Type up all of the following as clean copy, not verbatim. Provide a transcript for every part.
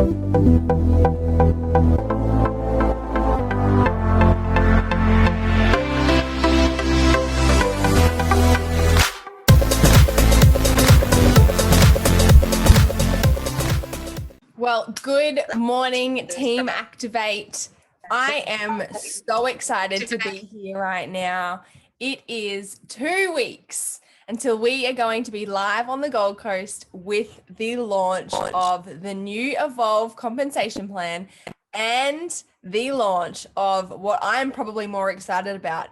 Well, good morning, Team Activate. I am so excited to be here right now. It is 2 weeks until we are going to be live on the Gold Coast with the launch of the new Evolve compensation plan and the launch of what I'm probably more excited about,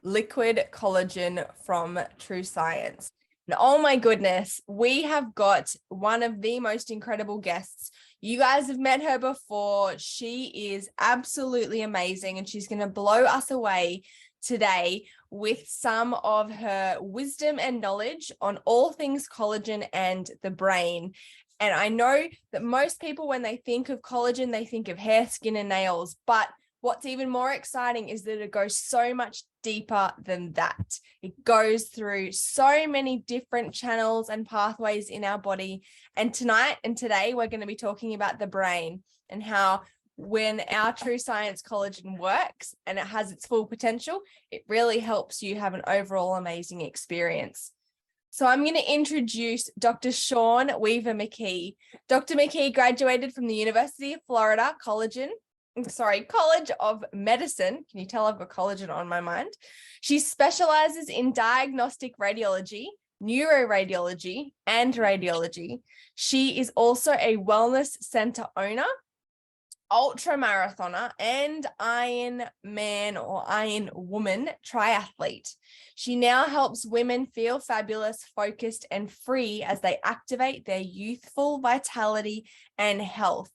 liquid collagen from True Science. And oh my goodness, we have got one of the most incredible guests. You guys have met her before. She is absolutely amazing, and she's going to blow us away today with some of her wisdom and knowledge on all things collagen and the brain. And I know that most people, when they think of collagen, they think of hair, skin, and nails. But what's even more exciting is that it goes so much deeper than that. It goes through so many different channels and pathways in our body. And tonight and today, we're going to be talking about the brain and how when our True Science collagen works and it has its full potential, it really helps you have an overall amazing experience. So I'm going to introduce Dr. Shaun Weaver-McKee. Dr. McKee graduated from the University of Florida College of Medicine. Can you tell I've got collagen on my mind? She specializes in diagnostic radiology, neuroradiology, and radiology. She is also a wellness center owner, ultra marathoner, and Ironman or Iron Woman triathlete. She now helps women feel fabulous, focused, and free as they activate their youthful vitality and health.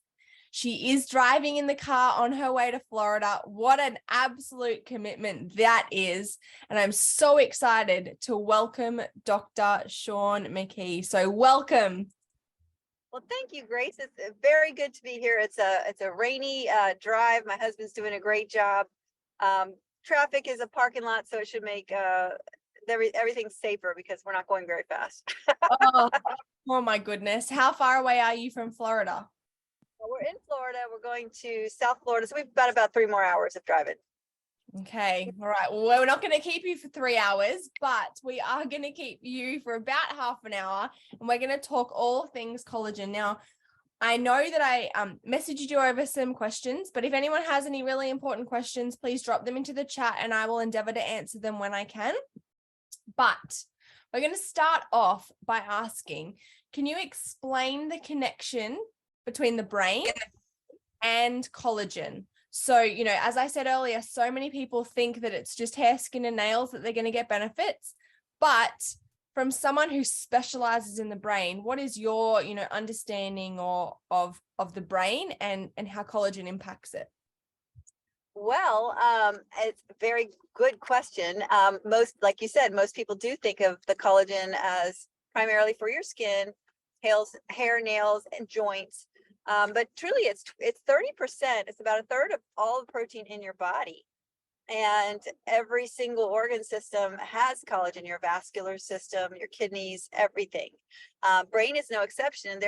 She is driving in the car on her way to Florida. What an absolute commitment that is. And I'm so excited to welcome Dr. Shaun McKee. So welcome. Well, thank you, Grace. It's very good to be here. It's a rainy drive. My husband's doing a great job. Traffic is a parking lot, so it should make everything safer because we're not going very fast. oh my goodness. How far away are you from Florida? We're in Florida. We're going to South Florida, so we've got about 3 more hours of driving. Okay. All right. Well, we're not going to keep you for 3 hours, but we are going to keep you for about half an hour, and we're going to talk all things collagen. Now, I know that I messaged you over some questions, but if anyone has any really important questions, please drop them into the chat and I will endeavor to answer them when I can. But we're going to start off by asking, can you explain the connection between the brain and collagen? So, as I said earlier, so many people think that it's just hair, skin, and nails that they're going to get benefits. But from someone who specializes in the brain, what is your, understanding of the brain and how collagen impacts it? Well, it's a very good question. Like you said, most people do think of the collagen as primarily for your skin, hair, nails, and joints. But truly, it's 30%. It's about a third of all the protein in your body. And every single organ system has collagen, your vascular system, your kidneys, everything. Brain is no exception.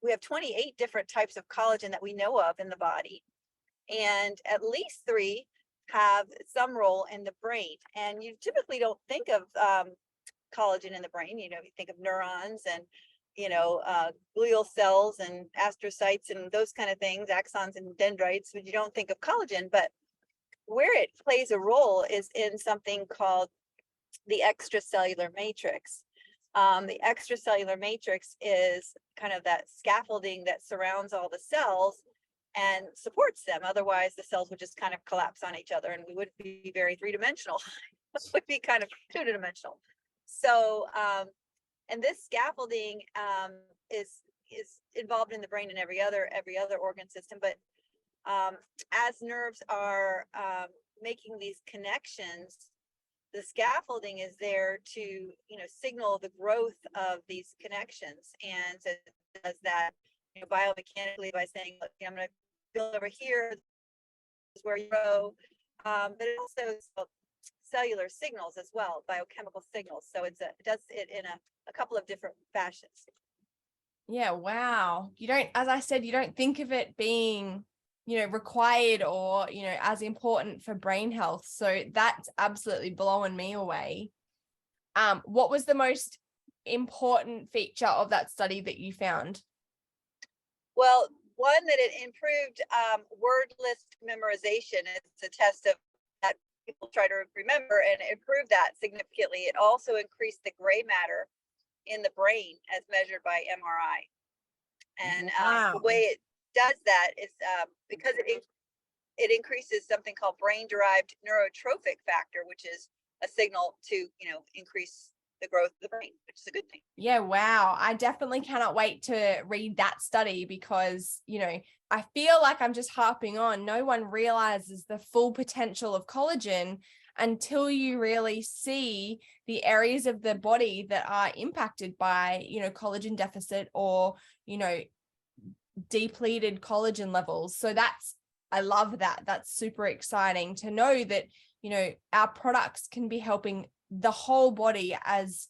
We have 28 different types of collagen that we know of in the body. And at least 3 have some role in the brain. And you typically don't think of collagen in the brain. You think of neurons and glial cells and astrocytes and those kind of things, axons and dendrites, but you don't think of collagen. But where it plays a role is in something called the extracellular matrix. The extracellular matrix is kind of that scaffolding that surrounds all the cells and supports them. Otherwise, the cells would just kind of collapse on each other and we wouldn't be very three-dimensional. It would be kind of two-dimensional. So, and this scaffolding is involved in the brain and every other organ system. But as nerves are making these connections, the scaffolding is there to signal the growth of these connections, and so it does that biomechanically by saying, look, I'm going to build over here. This is where you grow. But it also cellular signals as well, biochemical signals. So it does it in a couple of different fashions. Yeah, wow. You don't, as I said, you don't think of it being, required or, as important for brain health. So that's absolutely blowing me away. What was the most important feature of that study that you found? Well, one, that it improved word list memorization. It's a test of that people try to remember, and it improved that significantly. It also increased the gray matter in the brain as measured by MRI. And the Wow. way it does that is because it increases something called brain-derived neurotrophic factor, which is a signal to increase the growth of the brain, which is a good thing. Yeah, wow. I definitely cannot wait to read that study because, I feel like I'm just harping on. No one realizes the full potential of collagen until you really see the areas of the body that are impacted by, collagen deficit or, depleted collagen levels. So I love that. That's super exciting to know that, our products can be helping the whole body as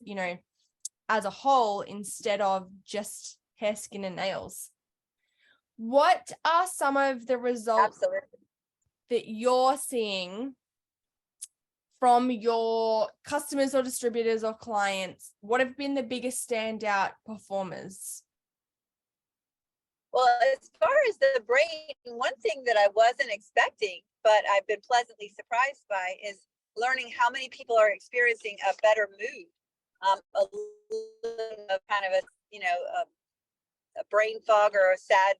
a whole instead of just hair, skin, and nails. What are some of the results Absolutely. that you're seeing from your customers or distributors or clients? What have been the biggest standout performers? Well, as far as the brain, one thing that I wasn't expecting, but I've been pleasantly surprised by, is learning how many people are experiencing a better mood, a kind of a brain fog or a sad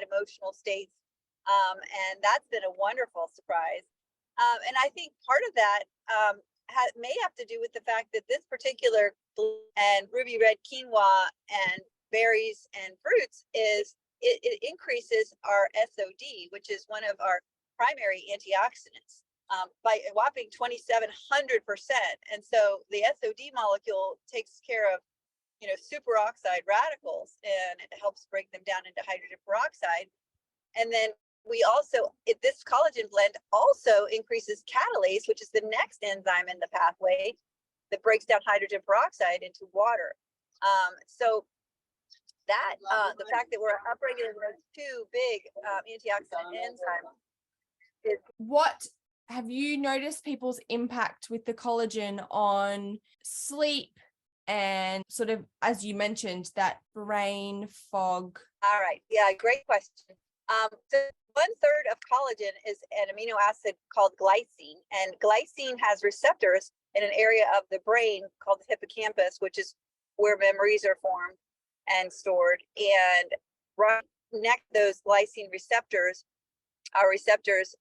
emotional states, and that's been a wonderful surprise. And I think part of that may have to do with the fact that this particular and ruby red quinoa and berries and fruits it increases our SOD, which is one of our primary antioxidants, by a whopping 2,700%. And so the SOD molecule takes care of superoxide radicals, and it helps break them down into hydrogen peroxide. And then this collagen blend also increases catalase, which is the next enzyme in the pathway that breaks down hydrogen peroxide into water. So that the fact that we're upregulating those two big antioxidant enzymes is. What have you noticed people's impact with the collagen on sleep and sort of, as you mentioned, that brain fog? All right. Yeah, great question. So 1/3 of collagen is an amino acid called glycine, and glycine has receptors in an area of the brain called the hippocampus, which is where memories are formed and stored. And right next to those glycine receptors are receptors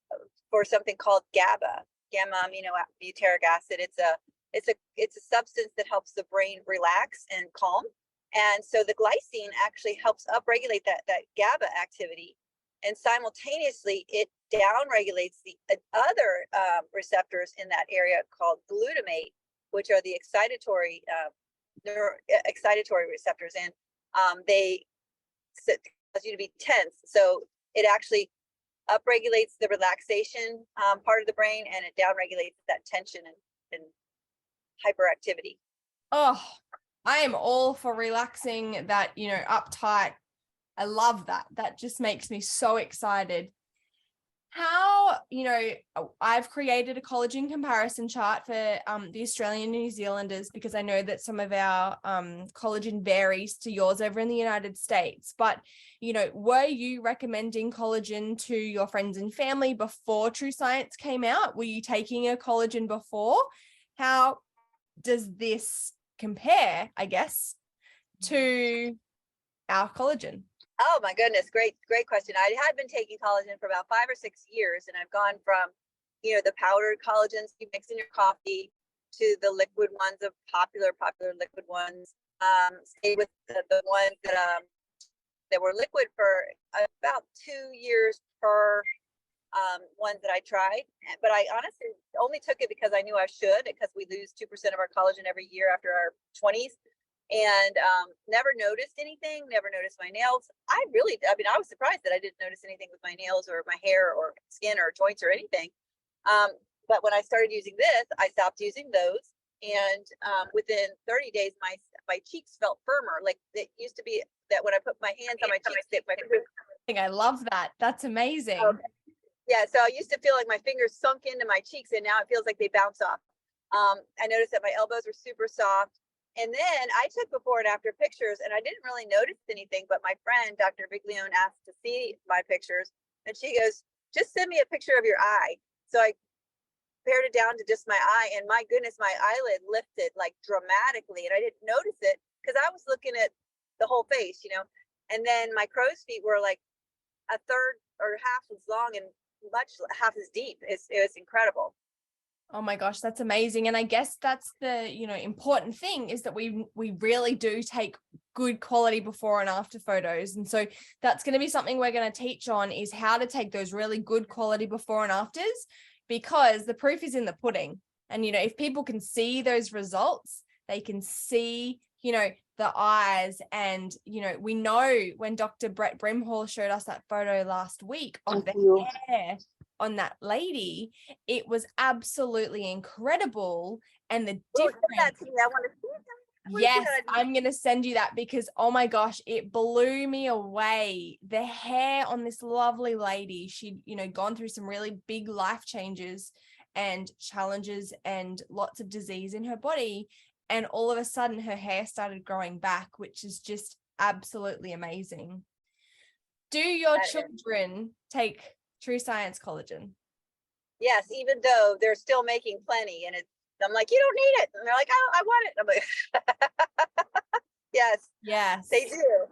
for something called GABA, gamma aminobutyric acid. It's a substance that helps the brain relax and calm. And so the glycine actually helps upregulate that GABA activity, and simultaneously it downregulates the other receptors in that area called glutamate, which are the excitatory receptors, and they cause you to be tense. So it actually upregulates the relaxation part of the brain, and it downregulates that tension and hyperactivity. Oh, I am all for relaxing that, uptight. I love that. That just makes me so excited. How, I've created a collagen comparison chart for the Australian and New Zealanders because I know that some of our collagen varies to yours over in the United States. But, were you recommending collagen to your friends and family before True Science came out? Were you taking a collagen before? How does this compare, I guess, to our collagen? Oh my goodness, great question. I had been taking collagen for about 5 or 6 years, and I've gone from, the powdered collagens you mix in your coffee to the liquid ones, of popular liquid ones. Stayed with the ones that were liquid for about 2 years per ones that I tried. But I honestly only took it because I knew I should, because we lose 2% of our collagen every year after our 20s. And never noticed anything, never noticed my nails. I was surprised that I didn't notice anything with my nails or my hair or skin or joints or anything. But when I started using this, I stopped using those. And within 30 days, my cheeks felt firmer. Like it used to be that when I put my hands on my cheeks, that my fingers. I love that. That's amazing. Yeah, so I used to feel like my fingers sunk into my cheeks, and now it feels like they bounce off. I noticed that my elbows were super soft. And then I took before and after pictures, and I didn't really notice anything, but my friend, Dr. Biglione, asked to see my pictures, and she goes, just send me a picture of your eye. So I pared it down to just my eye, and my goodness, my eyelid lifted like dramatically, and I didn't notice it because I was looking at the whole face, and then my crow's feet were like a third or half as long and much half as deep. It was incredible. Oh my gosh, that's amazing. And I guess that's the, important thing is that we really do take good quality before and after photos. And so that's going to be something we're going to teach on, is how to take those really good quality before and afters, because the proof is in the pudding. And, if people can see those results, they can see, the eyes. And, we know when Dr. Brett Brimhall showed us that photo last week of the hair on that lady, it was absolutely incredible. And the difference. I want to see that. Yes, I'm going to send you that, because, oh my gosh, it blew me away. The hair on this lovely lady, she'd, gone through some really big life changes and challenges and lots of disease in her body. And all of a sudden her hair started growing back, which is just absolutely amazing. Do your children take True Science collagen? Yes, even though they're still making plenty, and I'm like, you don't need it, and they're like, oh, I want it. I'm like, yes, they do.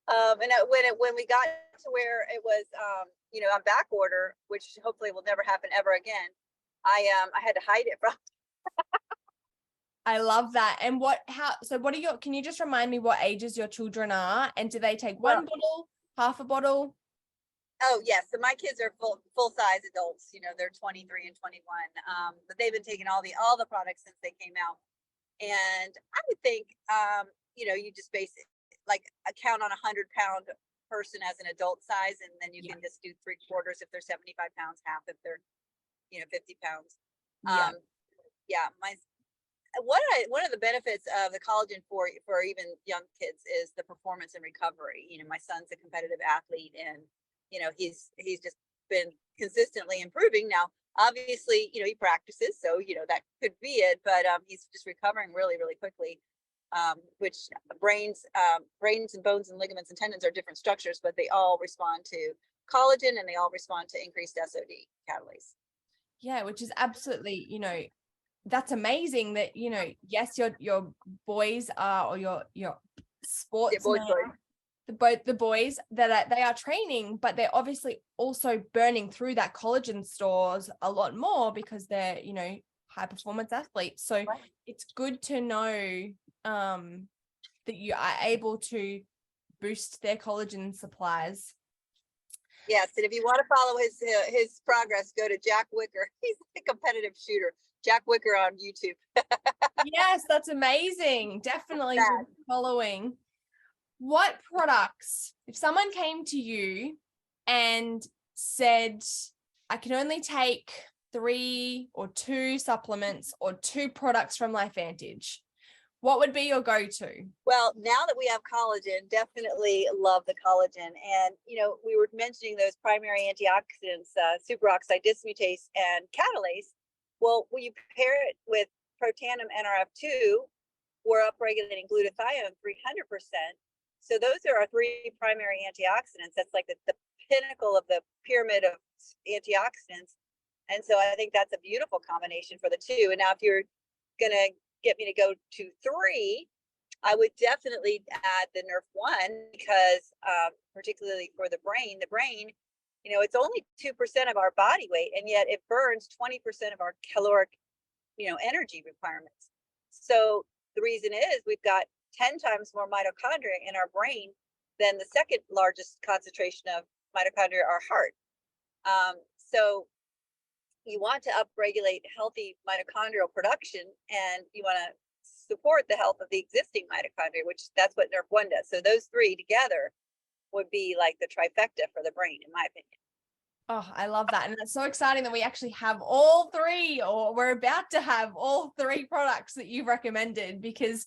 And when we got to where it was, on back order, which hopefully will never happen ever again, I had to hide it from. I love that. And can you just remind me what ages your children are, and do they take one bottle, half a bottle? Oh yes, so my kids are full size adults. They're 23 and 21. But they've been taking all the products since they came out. And I would think, you just base it like count on 100-pound person as an adult size, and then you can just do 3/4 if they're 75 pounds, half if they're 50 pounds. One of the benefits of the collagen for even young kids is the performance and recovery. My son's a competitive athlete, and he's just been consistently improving. Now, obviously, he practices, so that could be it, but he's just recovering really, really quickly. Which brains and bones and ligaments and tendons are different structures, but they all respond to collagen, and they all respond to increased SOD catalase. Yeah, which is absolutely, that's amazing that, yes, your boys are, or your sports, the boys that they are training, but they're obviously also burning through that collagen stores a lot more because they're, high performance athletes. So it's good to know that you are able to boost their collagen supplies. Yes, and if you want to follow his progress, go to Jack Wicker. He's a competitive shooter. Jack Wicker on YouTube. Yes, that's amazing. Definitely following. What products, if someone came to you and said, I can only take 3 or 2 supplements or 2 products from LifeVantage, what would be your go-to? Well, now that we have collagen, definitely love the collagen. And, we were mentioning those primary antioxidants, superoxide dismutase and catalase. Well, when you pair it with protandim NRF2, we're upregulating glutathione 300%. So those are our 3 primary antioxidants. That's like the pinnacle of the pyramid of antioxidants. And so I think that's a beautiful combination for the 2. And now if you're going to get me to go to 3, I would definitely add the NRF1, because particularly for the brain, it's only 2% of our body weight, and yet it burns 20% of our caloric, energy requirements. So the reason is we've got 10 times more mitochondria in our brain than the second largest concentration of mitochondria, our heart. So you want to upregulate healthy mitochondrial production, and you want to support the health of the existing mitochondria, which that's what NRF1 does. So those 3 together would be like the trifecta for the brain, in my opinion. Oh, I love that. And it's so exciting that we actually have all 3, or we're about to have all 3 products that you've recommended, because,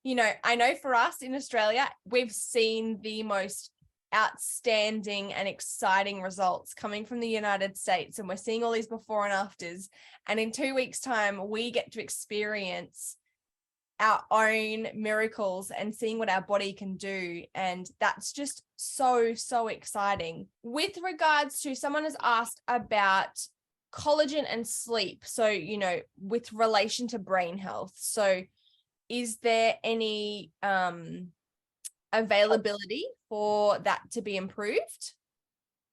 I know for us in Australia, we've seen the most outstanding and exciting results coming from the United States, and we're seeing all these before and afters. And in 2 weeks' time, we get to experience our own miracles and seeing what our body can do. And that's just so, so exciting. With regards to, someone has asked about collagen and sleep. So, with relation to brain health. So is there any availability for that to be improved?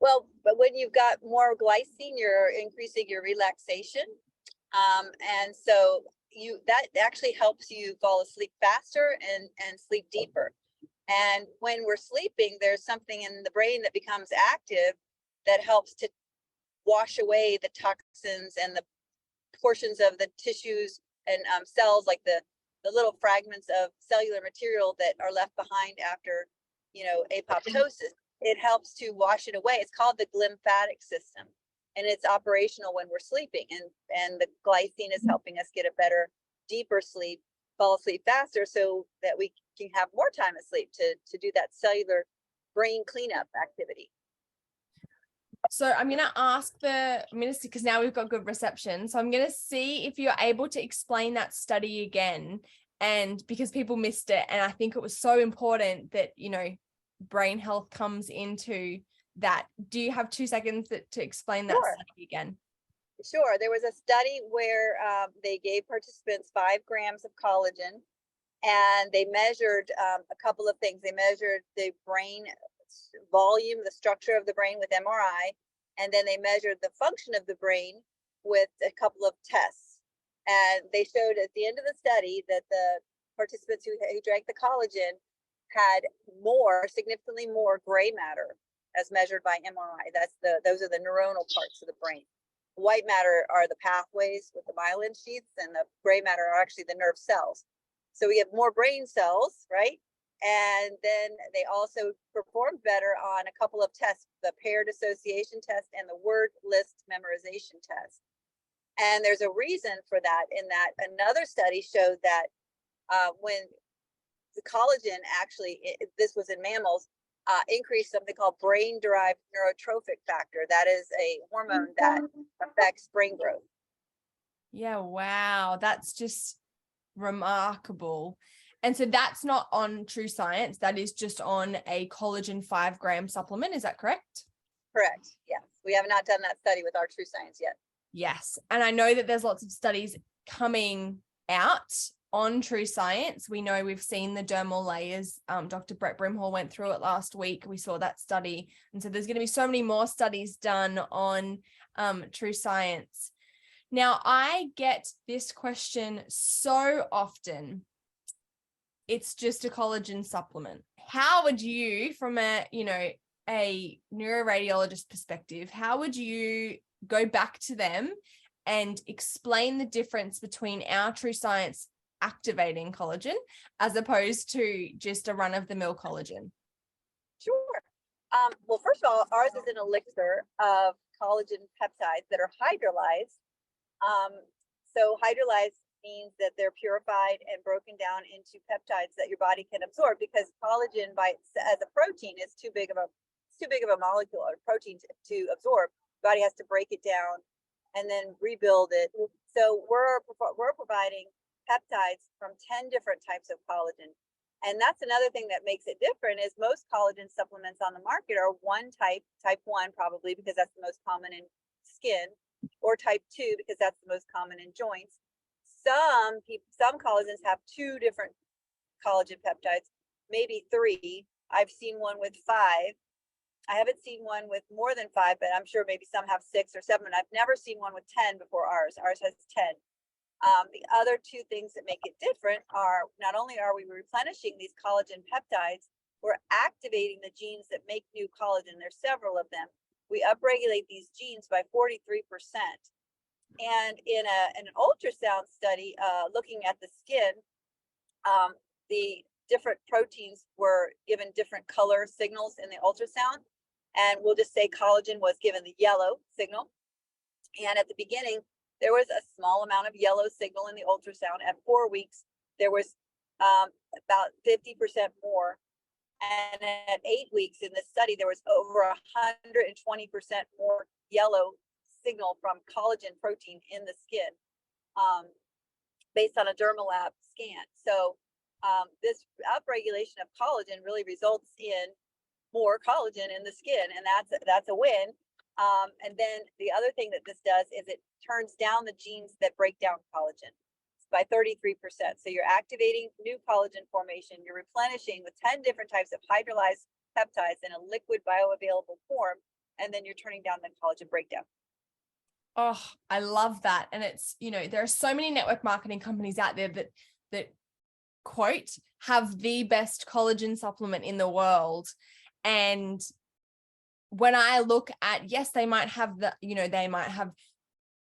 Well, but when you've got more glycine, you're increasing your relaxation. And so that actually helps you fall asleep faster and sleep deeper. And when we're sleeping, there's something in the brain that becomes active that helps to wash away the toxins and the portions of the tissues and cells, like the little fragments of cellular material that are left behind after, apoptosis. It helps to wash it away. It's called the glymphatic system, and it's operational when we're sleeping. And the glycine is helping us get a better, deeper sleep, fall asleep faster, so that we can have more time asleep to do that cellular brain cleanup activity. So I'm going to ask the minister, because now we've got good reception. So I'm going to see if you're able to explain that study again. And because people missed it, and I think it was so important that, brain health comes into that. Do you have 2 seconds to explain that study again? Sure. There was a study where they gave participants 5 grams of collagen, and they measured a couple of things. They measured the brain volume, the structure of the brain with MRI, and then they measured the function of the brain with a couple of tests. And they showed at the end of the study that the participants who drank the collagen had significantly more gray matter as measured by MRI. Those are the neuronal parts of the brain. White matter are the pathways with the myelin sheaths, and the gray matter are actually the nerve cells. So we have more brain cells, right? And then they also performed better on a couple of tests, the paired association test and the word list memorization test. And there's a reason for that, in that another study showed that when the collagen actually, this was in mammals, increased something called brain-derived neurotrophic factor. That is a hormone that affects brain growth. Yeah, wow. That's just remarkable. And so that's not on True Science. That is just on a collagen 5-gram supplement. Is that correct? Correct. Yes. We have not done that study with our True Science yet. Yes. And I know that there's lots of studies coming out on True Science. We know we've seen the dermal layers. Dr. Brett Brimhall went through it last week. We saw that study. And so there's going to be so many more studies done on True Science. Now, I get this question so often. It's just a collagen supplement. How would you, from a neuroradiologist perspective, how would you go back to them and explain the difference between our True Science activating collagen as opposed to just a run-of-the-mill collagen? Sure. Well, first of all, ours is an elixir of collagen peptides that are hydrolyzed. So hydrolyzed means that they're purified and broken down into peptides that your body can absorb, because collagen as a protein is too big of a molecule or protein to absorb. The body has to break it down and then rebuild it. So we're providing peptides from 10 different types of collagen. And that's another thing that makes it different, is most collagen supplements on the market are one type 1 probably, because that's the most common in skin, or type 2 because that's the most common in joints. Some collagens have 2 different collagen peptides, maybe 3. I've seen one with 5. I haven't seen one with more than 5, but I'm sure maybe some have 6 or 7. I've never seen one with 10 before ours. Ours has 10. The other 2 things that make it different are, not only are we replenishing these collagen peptides, we're activating the genes that make new collagen. There's several of them. We upregulate these genes by 43%. And in an ultrasound study, looking at the skin, the different proteins were given different color signals in the ultrasound. And we'll just say collagen was given the yellow signal. And at the beginning, there was a small amount of yellow signal in the ultrasound. At 4 weeks, there was about 50% more. And at 8 weeks in this study, there was over 120% more yellow signal from collagen protein in the skin, based on a Dermalab scan. So this upregulation of collagen really results in more collagen in the skin, and that's a win. And then the other thing that this does is it turns down the genes that break down collagen by 33%. So you're activating new collagen formation, you're replenishing with 10 different types of hydrolyzed peptides in a liquid bioavailable form, and then you're turning down the collagen breakdown. Oh, I love that. And it's, there are so many network marketing companies out there that quote have the best collagen supplement in the world. And when I look at, yes, they might have they might have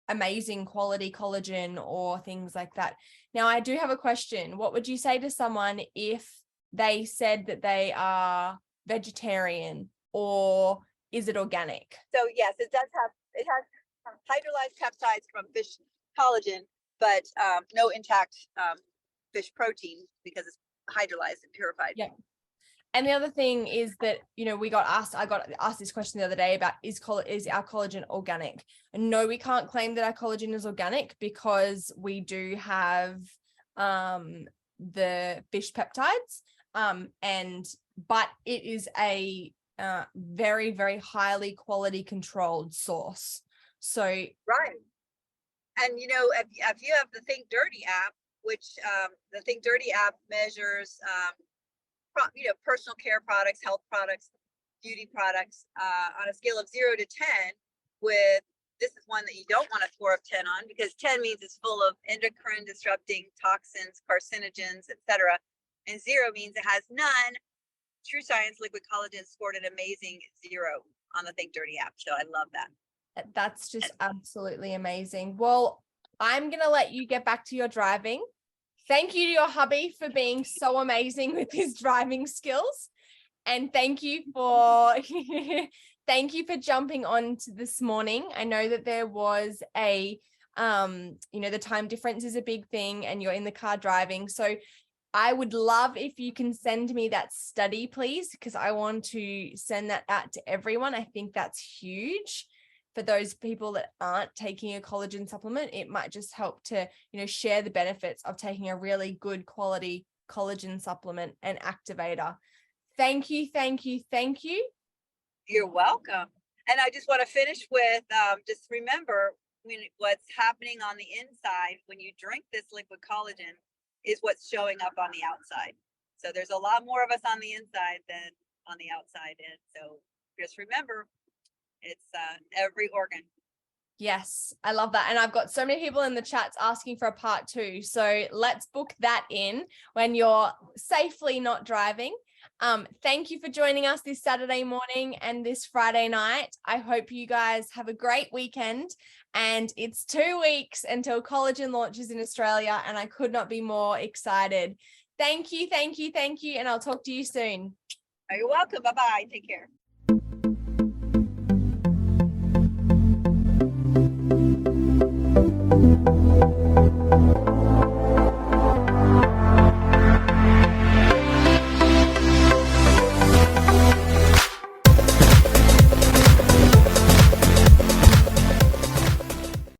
amazing quality collagen or things like that. Now, I do have a question. What would you say to someone if they said that they are vegetarian, or is it organic? So yes, it has hydrolyzed peptides from fish collagen, but no intact fish protein because it's hydrolyzed and purified. Yeah. And the other thing is that, I got asked this question the other day about, is our collagen organic? And no, we can't claim that our collagen is organic, because we do have the fish peptides, but it is a very, very highly quality controlled source. So right. And if you have the Think Dirty app, which the Think Dirty app measures personal care products, health products, beauty products on a scale of 0 to 10, with this is one that you don't want a score of 10 on, because 10 means it's full of endocrine disrupting toxins, carcinogens, etc. And 0 means it has none. True Science Liquid Collagen scored an amazing 0 on the Think Dirty app. So I love that. That's just absolutely amazing. Well, I'm going to let you get back to your driving. Thank you to your hubby for being so amazing with his driving skills. And thank you for jumping on to this morning. I know that there was the time difference is a big thing, and you're in the car driving. So I would love if you can send me that study, please, because I want to send that out to everyone. I think that's huge. For those people that aren't taking a collagen supplement, it might just help to, share the benefits of taking a really good quality collagen supplement and activator. Thank you, thank you, thank you. You're welcome. And I just want to finish with, just remember what's happening on the inside when you drink this liquid collagen is what's showing up on the outside. So there's a lot more of us on the inside than on the outside. And so just remember, it's every organ. Yes, I love that. And I've got so many people in the chats asking for a part 2. So let's book that in when you're safely not driving. Thank you for joining us this Saturday morning and this Friday night. I hope you guys have a great weekend. And it's 2 weeks until collagen launches in Australia, and I could not be more excited. Thank you, thank you, thank you. And I'll talk to you soon. You're welcome. Bye-bye. Take care.